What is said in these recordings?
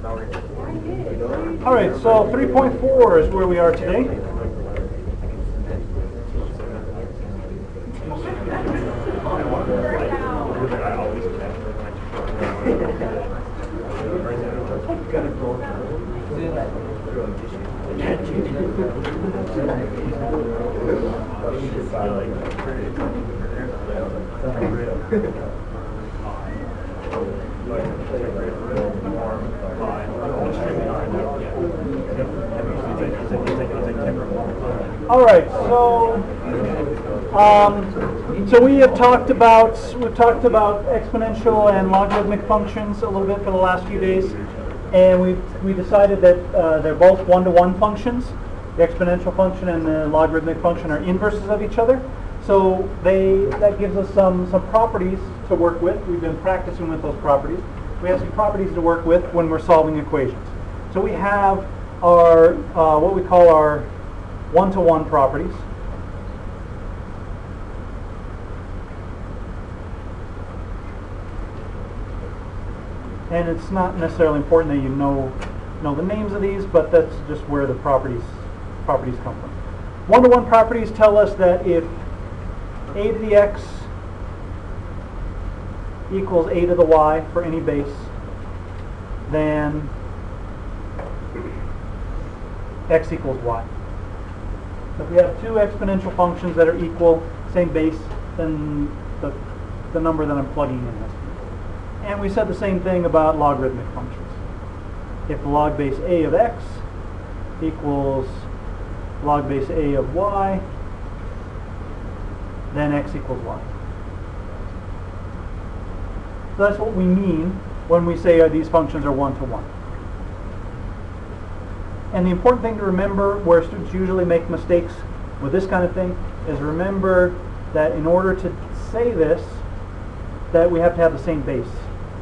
All right, so 3.4 is where we are today. All right, so we have talked about exponential and logarithmic functions a little bit for the last few days, and we decided that they're both one-to-one functions. The exponential function and the logarithmic function are inverses of each other. So that gives us some properties to work with. We've been practicing with those properties. We have some properties to work with when we're solving equations. So we have our what we call our one-to-one properties. And it's not necessarily important that you know the names of these, but that's just where the properties come from. One-to-one properties tell us that if a to the x equals a to the y for any base, then x equals y. So if we have two exponential functions that are equal, same base, then the number that I'm plugging in has to be. And we said the same thing about logarithmic functions. If log base a of x equals log base a of y, then x equals y. So that's what we mean when we say these functions are one-to-one. And the important thing to remember, where students usually make mistakes with this kind of thing, is remember that in order to say this, that we have to have the same base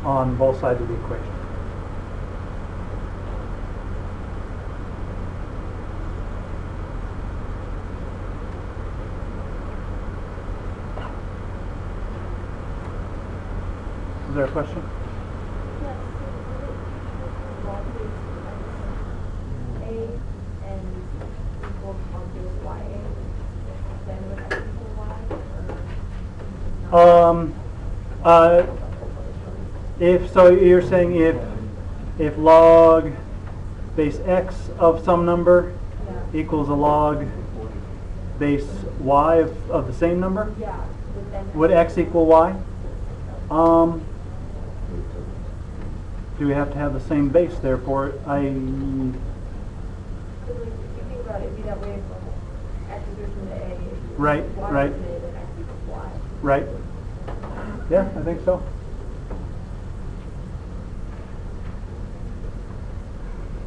on both sides of the equation. Is there a question? Yes. Log base a and equals log base ya, then would x equal y? If so, you're saying if log base x of some number equals a log base y of the same number, Yeah. would x equal y? Do we have to have the same base? Therefore, Because like, if you think about it, it'd be that way from x is equal to a. Right, Y right. is a, then x equals y. Right? Yeah, I think so.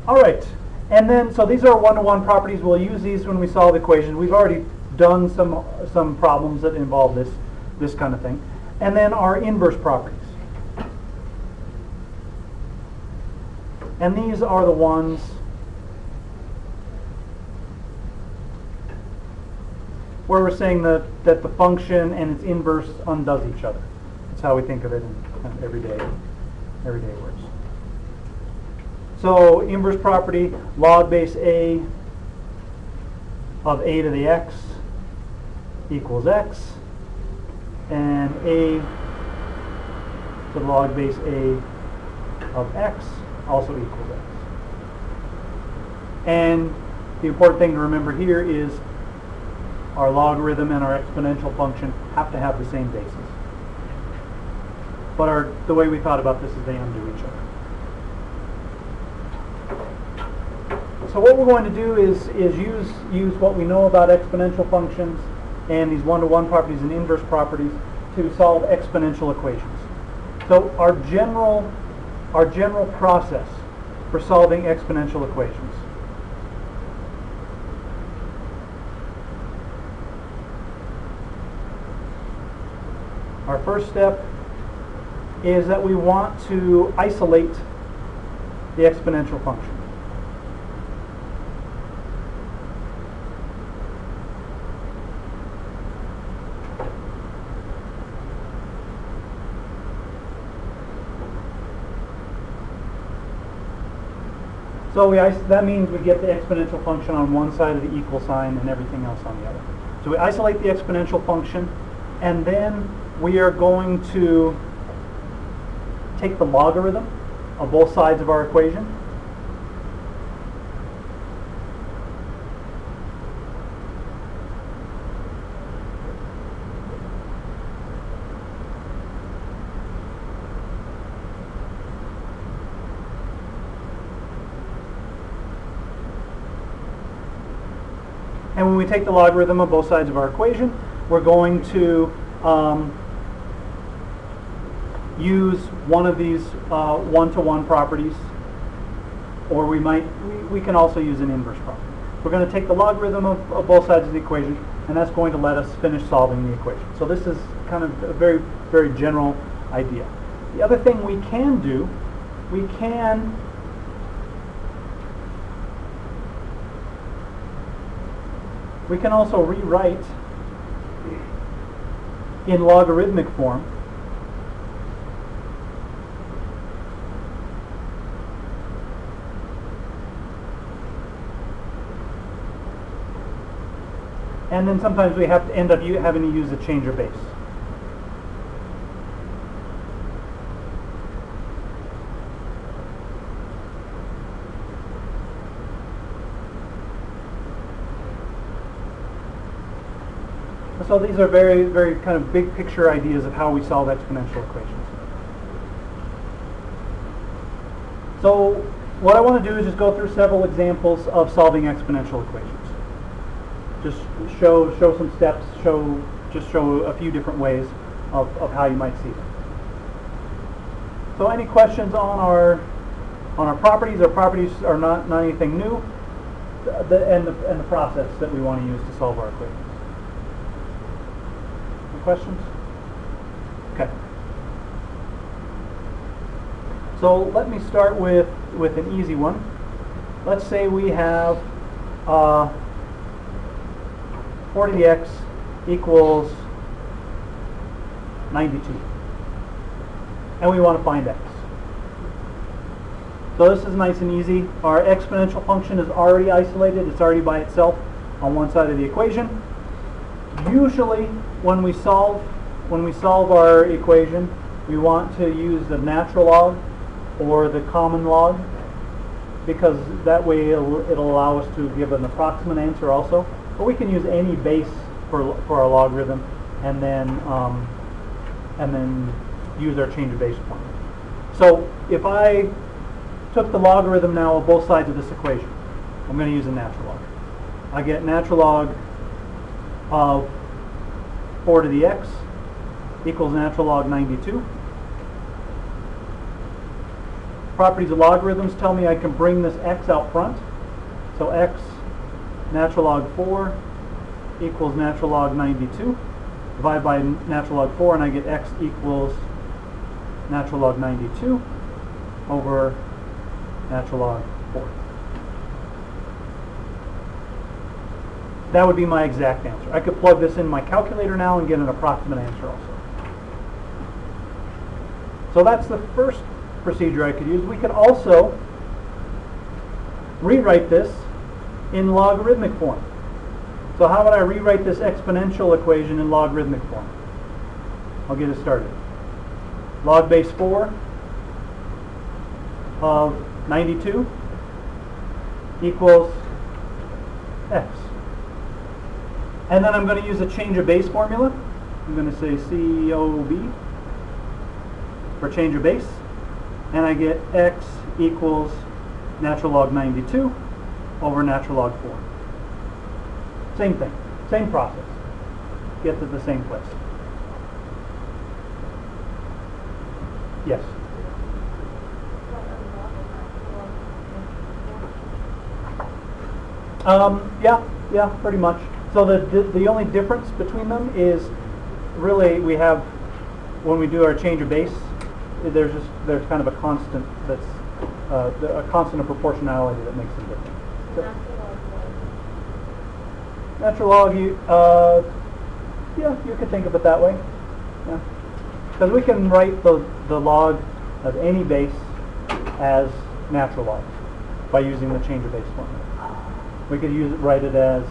All right, and then so these are one-to-one properties. We'll use these when we solve equations. We've already done some problems that involve this kind of thing. And then our inverse properties. And these are the ones where we're saying that the function and its inverse undoes each other. That's how we think of it in kind of everyday words. So inverse property, log base a of a to the x equals x, and a to the log base a of x also equals x. And the important thing to remember here is our logarithm and our exponential function have to have the same basis. But the way we thought about this is they undo each other. So what we're going to do is use what we know about exponential functions and these one-to-one properties and inverse properties to solve exponential equations. So our general process for solving exponential equations. Our first step is that we want to isolate the exponential function. So that means we get the exponential function on one side of the equal sign and everything else on the other. So we isolate the exponential function, and then we are going to take the logarithm of both sides of our equation. And when we take the logarithm of both sides of our equation, we're going to use one of these one-to-one properties, or we can also use an inverse property. We're going to take the logarithm of both sides of the equation, and that's going to let us finish solving the equation. So this is kind of a very, very general idea. The other thing we can do, we can also rewrite in logarithmic form and then sometimes we have to end up having to use a changer base. So these are very, very kind of big picture ideas of how we solve exponential equations. So what I want to do is just go through several examples of solving exponential equations. Just show some steps, show a few different ways of how you might see them. So any questions on our properties? Our properties are not anything new, and the process that we want to use to solve our equations. Questions? Okay. So let me start with an easy one. Let's say we have 4 to the x equals 92. And we want to find x. So this is nice and easy. Our exponential function is already isolated. It's already by itself on one side of the equation. Usually when we solve our equation, we want to use the natural log or the common log, because that way it'll allow us to give an approximate answer also. But we can use any base for our logarithm, and then use our change of base point. So if I took the logarithm now of both sides of this equation, I'm going to use a natural log. I get natural log of 4 to the x equals natural log 92. Properties of logarithms tell me I can bring this x out front. So x natural log 4 equals natural log 92. Divide by natural log 4 and I get x equals natural log 92 over natural log 4. That would be my exact answer. I could plug this in my calculator now and get an approximate answer also. So that's the first procedure I could use. We could also rewrite this in logarithmic form. So how would I rewrite this exponential equation in logarithmic form? I'll get it started. Log base 4 of 92 equals x. And then I'm going to use a change of base formula. I'm going to say COB for change of base. And I get x equals natural log 92 over natural log 4. Same thing, same process. Get to the same place. Yes? Yeah, pretty much. So the only difference between them is really we have, when we do our change of base, there's kind of a constant that's a constant of proportionality that makes them different. So, natural log, you could think of it that way. Yeah, because we can write the log of any base as natural log. by using the change of base formula. We could write it as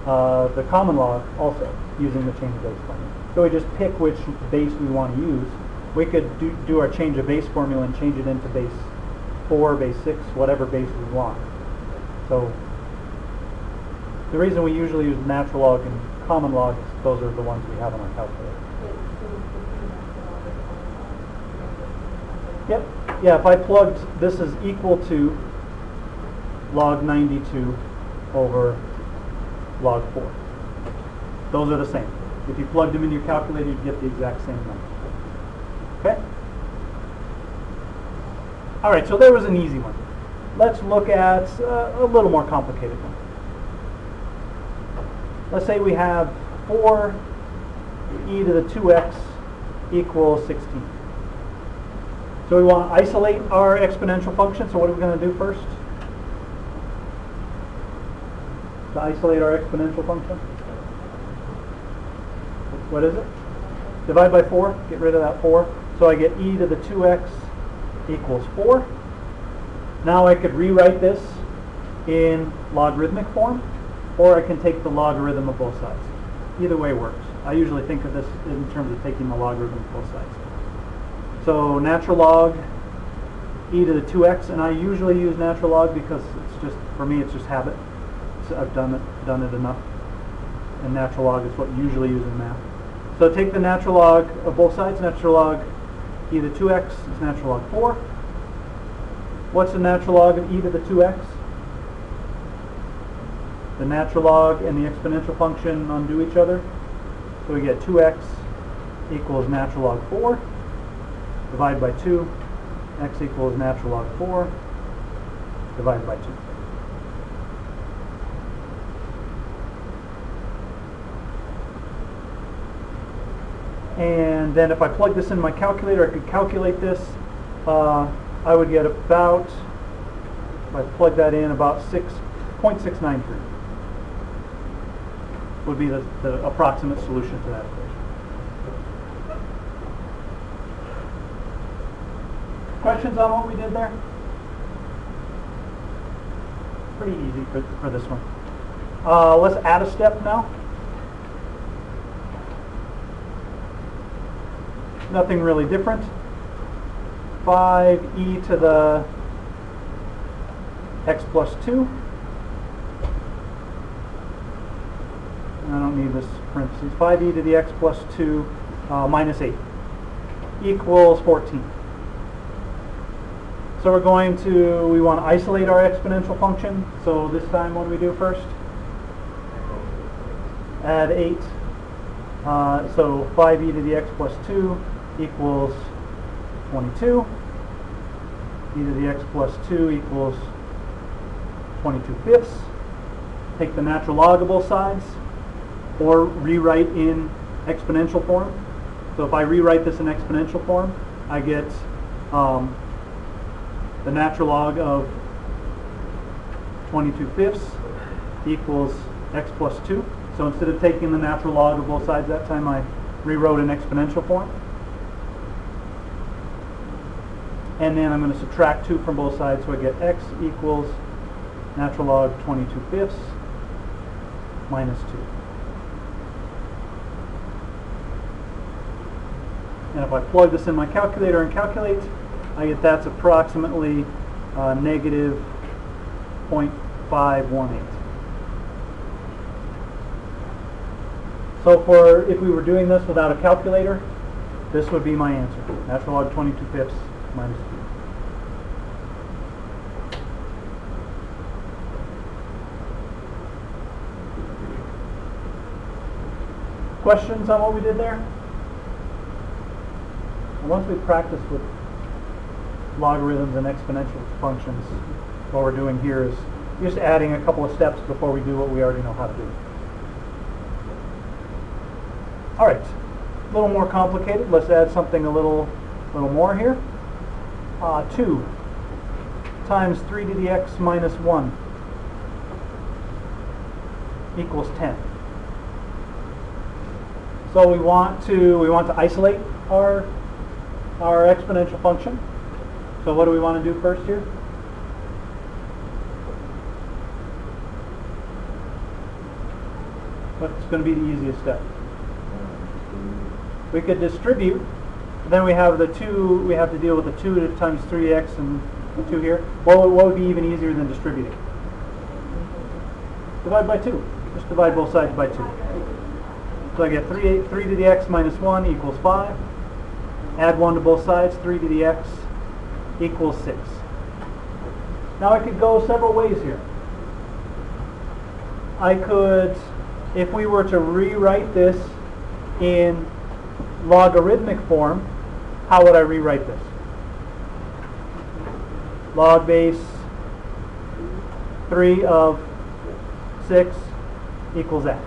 the common log also using the change of base formula. So we just pick which base we want to use. We could do our change of base formula and change it into base 4, base 6, whatever base we want. So the reason we usually use natural log and common log is those are the ones we have on our calculator. Yep. Yeah, if I plugged this is equal to log 92 over log 4. Those are the same. If you plugged them into your calculator, you'd get the exact same number. Okay? All right, so there was an easy one. Let's look at a little more complicated one. Let's say we have 4 e to the 2x equals 16. So we want to isolate our exponential function. So what are we going to do first? To isolate our exponential function? What is it? Divide by 4. Get rid of that 4. So I get e to the 2x equals 4. Now I could rewrite this in logarithmic form, or I can take the logarithm of both sides. Either way works. I usually think of this in terms of taking the logarithm of both sides. So natural log e to the 2x, and I usually use natural log because it's just, for me, it's just habit. So I've done it enough. And natural log is what you usually use in math. So take the natural log of both sides. Natural log e to the 2x is natural log 4. What's the natural log of e to the 2x? The natural log and the exponential function undo each other. So we get 2x equals natural log 4. Divide by 2. X equals natural log 4. Divide by 2. And then if I plug this in my calculator, I could calculate this. I would get about, if I plug that in, about 6.693 would be the approximate solution to that equation. Questions on what we did there? Pretty easy for this one. Let's add a step now. Nothing really different. 5e to the x plus 2. I don't need this parentheses. 5e to the x plus 2 minus 8 equals 14. So we want to isolate our exponential function. So this time what do we do first? Add 8. So 5e to the x plus 2 equals 22. E to the x plus 2 equals 22/5. Take the natural log of both sides, or rewrite in exponential form. So if I rewrite this in exponential form, I get the natural log of 22/5 equals x plus 2. So instead of taking the natural log of both sides that time, I rewrote in exponential form. And then I'm going to subtract 2 from both sides, so I get x equals natural log 22/5 minus 2. And if I plug this in my calculator and calculate, I get that's approximately negative 0.518. So if we were doing this without a calculator, this would be my answer. Natural log 22/5 minus 2. Questions on what we did there? And once we practice with logarithms and exponential functions, what we're doing here is just adding a couple of steps before we do what we already know how to do. All right, a little more complicated. Let's add something a little more here. 2 times 3 to the x minus 1 equals 10. So we want to isolate our exponential function. So what do we want to do first here? What's going to be the easiest step? We could distribute. Then we have the 2, we have to deal with the 2 times 3x and the 2 here. What would be even easier than distributing? Divide by 2. Just divide both sides by 2. So I get 3 to the x minus 1 equals 5. Add 1 to both sides, 3 to the x equals 6. Now I could go several ways here. I could, if we were to rewrite this in logarithmic form, how would I rewrite this? Log base 3 of 6 equals x.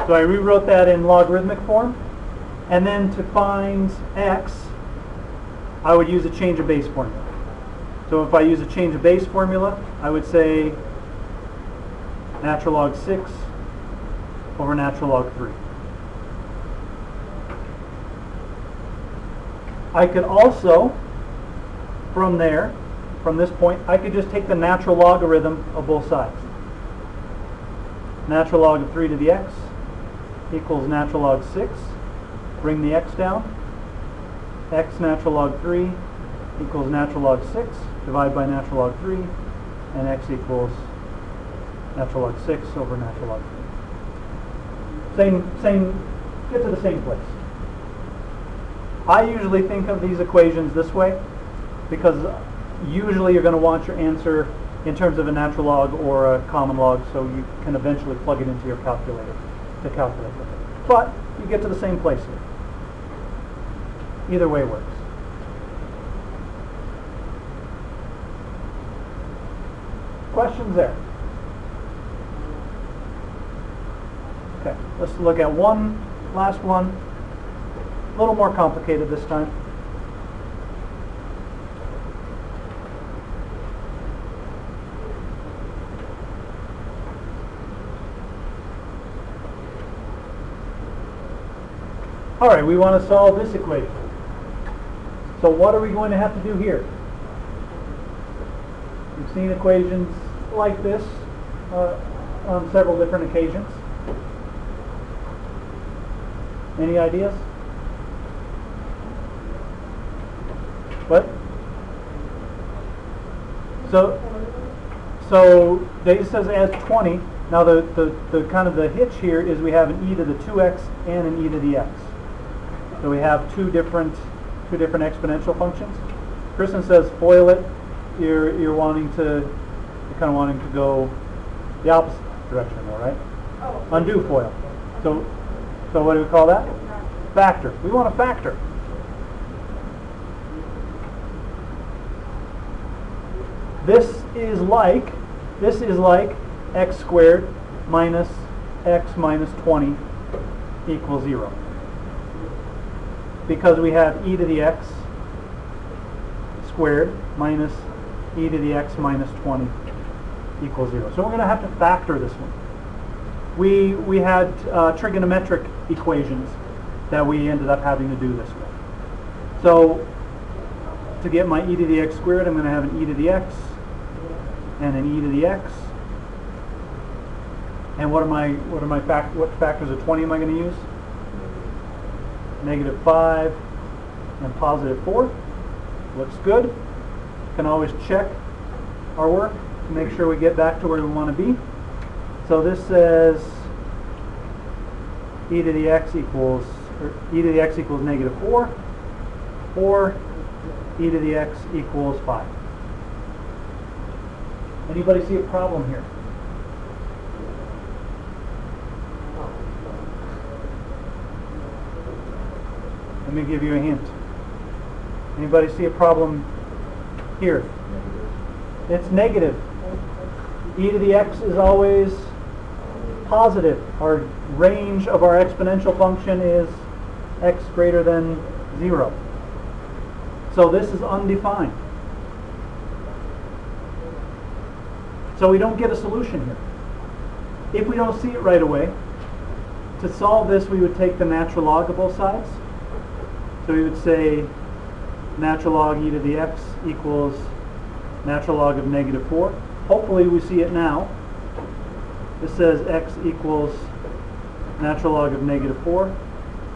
So I rewrote that in logarithmic form, and then to find x, I would use a change of base formula. So if I use a change of base formula, I would say natural log 6 over natural log 3. I could also, from there, from this point, I could just take the natural logarithm of both sides. Natural log of 3 to the x equals natural log 6. Bring the x down. X natural log 3 equals natural log 6. Divide by natural log 3. And x equals natural log 6 over natural log 3. Get to the same place. I usually think of these equations this way because usually you're going to want your answer in terms of a natural log or a common log, so you can eventually plug it into your calculator to calculate with it. But you get to the same place here. Either way works. Questions there? Okay, let's look at one last one. A little more complicated this time. All right, we want to solve this equation. So what are we going to have to do here? We've seen equations like this on several different occasions. Any ideas? What? So data says add 20. Now the kind of the hitch here is we have an e to the 2x and an e to the x. So we have two different exponential functions. Kristen says FOIL it. You're kind of wanting to go the opposite direction, all right? Oh. Undo FOIL. So what do we call that? Factor. We want to factor. This is like x squared minus x minus 20 equals 0. Because we have e to the x squared minus e to the x minus 20 equals 0. So we're going to have to factor this one. We had trigonometric equations that we ended up having to do this with. So to get my e to the x squared, I'm going to have an e to the x and an e to the x. And what factors of 20 am I going to use? Negative 5 and positive 4. Looks good. Can always check our work to make sure we get back to where we want to be. So this says e to the x equals negative 4, or e to the x equals 5. Anybody see a problem here? Let me give you a hint. Anybody see a problem here? It's negative. E to the x is always positive. Our range of our exponential function is x greater than 0. So this is undefined. So we don't get a solution here. If we don't see it right away, to solve this we would take the natural log of both sides. So we would say natural log e to the x equals natural log of negative 4. Hopefully we see it now. This says x equals natural log of negative 4.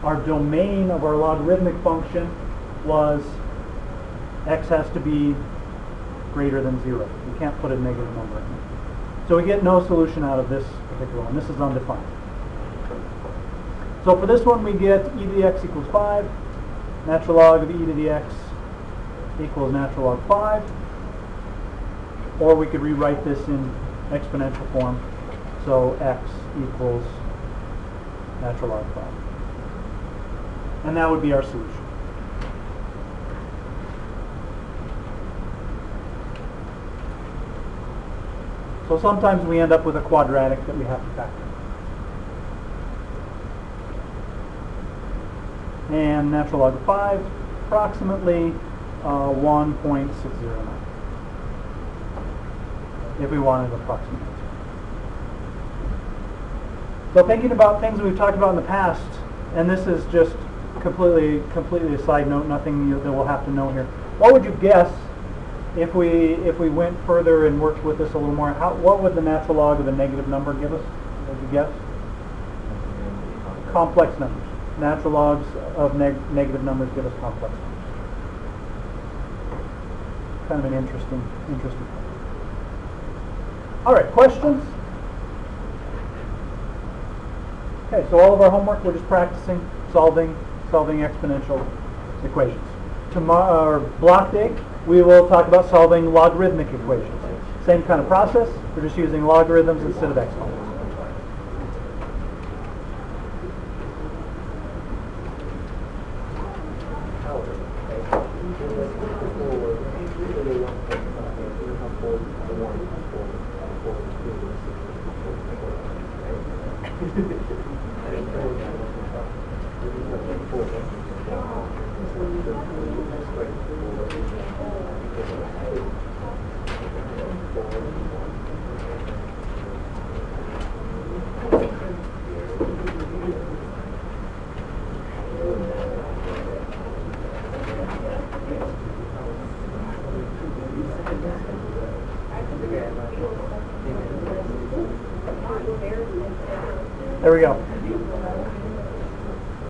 Our domain of our logarithmic function was x has to be greater than 0. You can't put a negative number in it. So we get no solution out of this particular one. This is undefined. So for this one, we get e to the x equals 5. Natural log of e to the x equals natural log 5. Or we could rewrite this in exponential form. So x equals natural log 5. And that would be our solution. So sometimes we end up with a quadratic that we have to factor. And natural log of 5, approximately 1.609. If we wanted an approximate answer. So thinking about things we've talked about in the past, and this is just completely a side note, nothing that we'll have to know here. What would you guess if we went further and worked with this a little more? What would the natural log of a negative number give us? What would you guess? Complex numbers. Natural logs of negative numbers give us complex numbers. Kind of an interesting point. All right, questions? Okay, so all of our homework, we're just practicing solving exponential equations. Tomorrow, block day, we will talk about solving logarithmic equations. Same kind of process, we're just using logarithms instead of exponents. There we go.